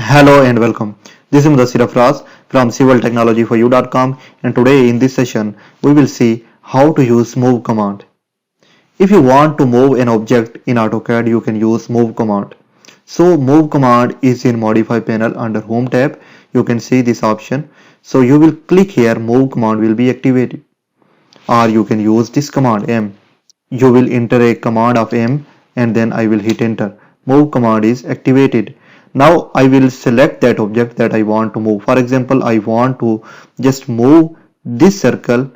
Hello and welcome. This is Mudassir Afraz from civiltechnologyforyou.com, and today in this session we will see how to use move command. If you want to move an object in AutoCAD, you can use move command. So move command is in modify panel under home tab. You can see this option. So you will click here, move command will be activated, or you can use this command M. You will enter a command of M and then I will hit enter. Move command is activated. Now I will select that object that I want to move. For example, I want to just move this circle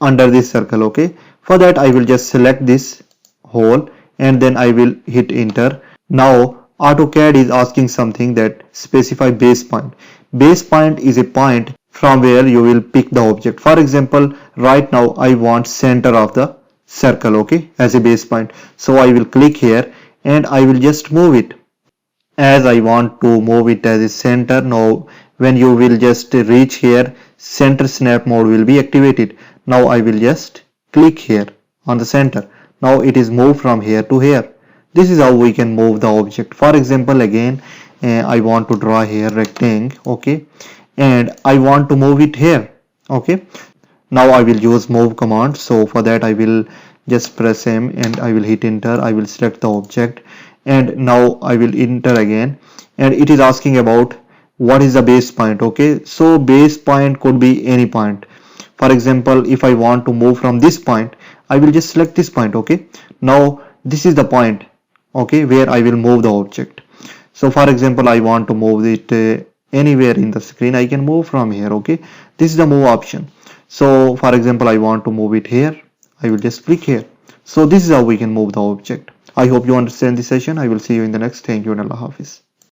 under this circle. Okay, for that I will just select this hole and then I will hit enter. Now AutoCAD is asking something, that specify base point. Base point is a point from where you will pick the object. For example, right now I want center of the circle, okay, as a base point. So I will click here and I will just move it as I want to move it as a center. Now when you will just reach here, center snap mode will be activated. Now I will just click here on the center. Now it is moved from here to here. This is how we can move the object. For example, again I want to draw here rectangle, okay, and I want to move it here, okay. Now I will use move command. So for that I will just press M and I will hit enter. I will select the object and now I will enter again, and it is asking about what is the base point. Okay, so base point could be any point. For example, if I want to move from this point, I will just select this point. Okay, now this is the point, okay, where I will move the object. So for example, I want to move it anywhere in the screen. I can move from here. Okay, this is the move option. So for example, I want to move it here. I will just click here. So this is how we can move the object. I hope you understand this session. I will see you in the next. Thank you and Allah Hafiz.